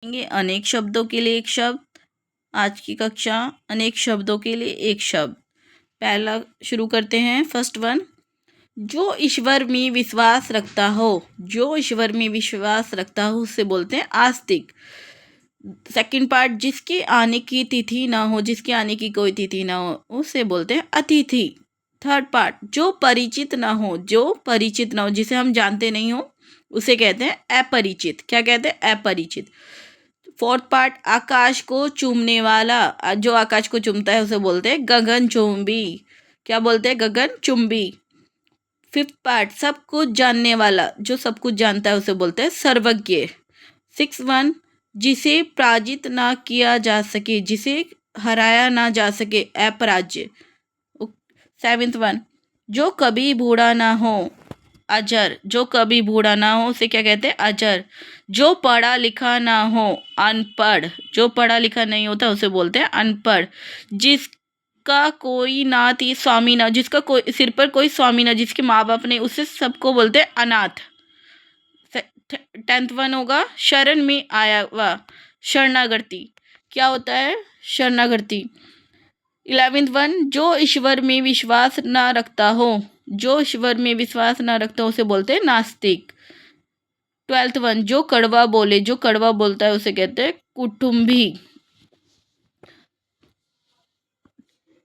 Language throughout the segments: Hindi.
देखेंगे अनेक शब्दों के लिए एक शब्द। आज की कक्षा अनेक शब्दों के लिए एक शब्द। पहला शुरू करते हैं। फर्स्ट वन, जो ईश्वर में विश्वास रखता हो। जो ईश्वर में विश्वास रखता हो उसे बोलते हैं आस्तिक। सेकंड पार्ट, जिसके आने की तिथि ना हो। जिसके आने की कोई तिथि ना हो उसे बोलते हैं अतिथि। थर्ड पार्ट, जो परिचित ना हो। जो परिचित ना हो, जिसे हम जानते नहीं हो उसे कहते हैं अपरिचित। क्या कहते हैं? अपरिचित। फोर्थ पार्ट, आकाश को चूमने वाला। जो आकाश को चूमता है उसे बोलते हैं गगनचुंबी। क्या बोलते हैं? गगनचुंबी। फिफ्थ पार्ट, सब कुछ जानने वाला। जो सब कुछ जानता है उसे बोलते हैं सर्वज्ञ। सिक्स वन, जिसे पराजित ना किया जा सके। जिसे हराया ना जा सके, अपराज्य। सेवेंथ वन, जो कभी बूढ़ा ना हो। अजर। जो कभी बूढ़ा ना हो उसे क्या कहते हैं? अजर। जो पढ़ा लिखा ना हो, अनपढ़। जो पढ़ा लिखा नहीं होता उसे बोलते हैं अनपढ़। जिसका कोई नात ही स्वामी ना, जिसका कोई सिर पर कोई स्वामी ना, जिसके माँ बाप नहीं, उसे सबको बोलते हैं अनाथ। टेंथ वन होगा, शरण में आया हुआ। शरणागति। क्या होता है? शरणागति। 11th वन, जो ईश्वर में विश्वास ना रखता हो। जो ईश्वर में विश्वास ना रखता हो उसे बोलते हैं नास्तिक। 12th वन, जो कड़वा बोले। जो कड़वा बोलता है उसे कहते हैं कुटुंबी।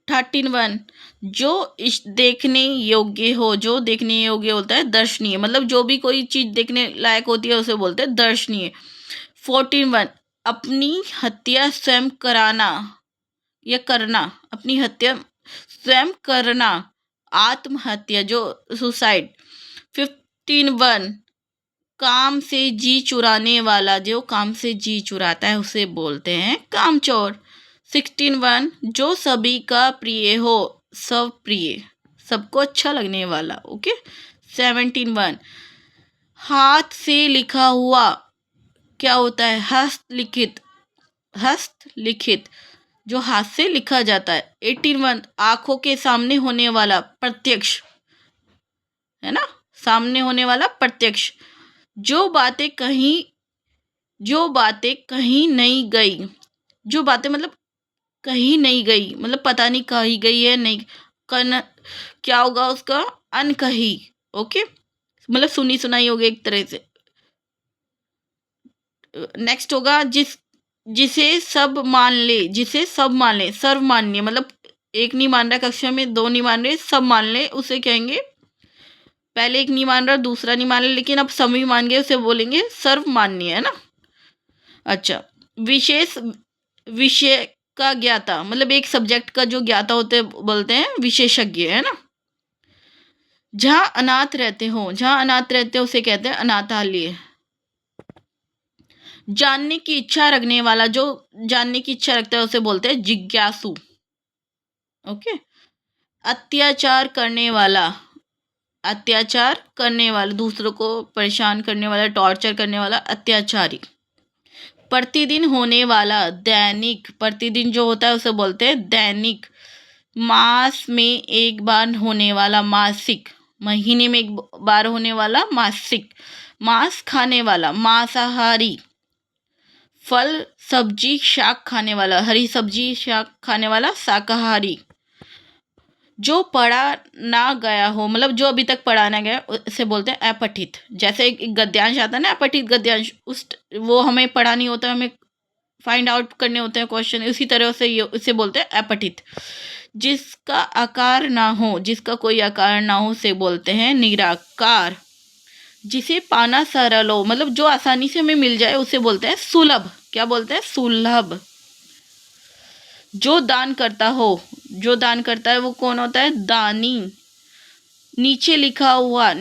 13 वन, जो देखने योग्य हो। जो देखने योग्य होता है दर्शनीय। मतलब जो भी कोई चीज देखने लायक होती है उसे बोलते हैं दर्शनीय। 14 वन, अपनी हत्या स्वयं कराना या करना। अपनी हत्या स्वयं करना, आत्महत्या, जो सुसाइड। 15 वन, काम से जी चुराने वाला। जो काम से जी चुराता है उसे बोलते हैं कामचोर। 16 वन, जो सभी का प्रिय हो। सब प्रिय, सबको अच्छा लगने वाला। ओके। 17 वन, हाथ से लिखा हुआ। क्या होता है? हस्तलिखित। हस्तलिखित, जो हाथ से लिखा जाता है। 18 वन, आंखों के सामने होने वाला, प्रत्यक्ष। है ना? सामने होने वाला प्रत्यक्ष। जो बातें कहीं नहीं गई। जो बातें मतलब कहीं नहीं गई, मतलब पता नहीं कहीं गई है नहीं। क्या होगा उसका? अनकही। ओके, मतलब सुनी सुनाई होगी एक तरह से। नेक्स्ट होगा, जिसे सब मान ले। जिसे सब मान ले, सर्वमान्य। मतलब एक नहीं मान रहा कक्षा में, दो नहीं मान रहे, सब मान ले उसे कहेंगे। पहले एक नहीं मान रहा, दूसरा नहीं मान रहा, लेकिन अब सभी मान गए उसे बोलेंगे सर्वमान्य। है ना? अच्छा, विशेष विषय का ज्ञाता। मतलब एक सब्जेक्ट का जो ज्ञाता होते बोलते हैं विशेषज्ञ। है ना? जहाँ अनाथ रहते हो। जहाँ अनाथ रहते हो उसे कहते हैं अनाथालय। जानने की इच्छा रखने वाला। जो जानने की इच्छा रखता है उसे बोलते हैं जिज्ञासु। ओके। अत्याचार करने वाला। अत्याचार करने वाला, दूसरों को परेशान करने वाला, टॉर्चर करने वाला, अत्याचारी। प्रतिदिन होने वाला, दैनिक। प्रतिदिन जो होता है उसे बोलते हैं दैनिक। मास में एक बार होने वाला, मासिक। महीने में एक बार होने वाला, मासिक। मांस खाने वाला, मांसाहारी। फल सब्जी शाक खाने वाला, हरी सब्जी शाक खाने वाला, शाकाहारी। जो पढ़ा ना गया हो, मतलब जो अभी तक पढ़ा ना गया उसे बोलते हैं अपठित। जैसे एक गद्यांश आता है ना, अपठित गद्यांश, वो हमें पढ़ा नहीं होता, हमें फाइंड आउट करने होते हैं क्वेश्चन, उसी तरह से ये इसे बोलते हैं अपठित। जिसका आकार ना हो। जिसका कोई आकार ना हो उसे बोलते हैं निराकार। जिसे पाना सरल हो, मतलब जो आसानी से हमें मिल जाए उसे बोलते हैं सुलभ। क्या बोलते हैं? सुलभ। जो दान करता हो। जो दान करता है वो कौन होता है? दानी। नीचे लिखा हुआ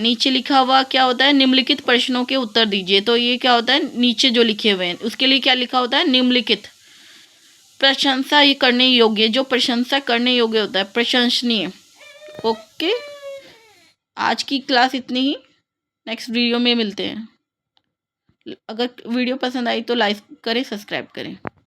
क्या होता है? निम्नलिखित प्रश्नों के उत्तर दीजिए। तो ये क्या होता है? नीचे जो लिखे हुए हैं उसके लिए क्या लिखा होता है? निम्नलिखित। प्रशंसा ये करने योग्य। जो प्रशंसा करने योग्य होता है, प्रशंसनीय। ओके, आज की क्लास इतनी ही। नेक्स्ट वीडियो में मिलते हैं। अगर वीडियो पसंद आई तो लाइक करें, सब्सक्राइब करें।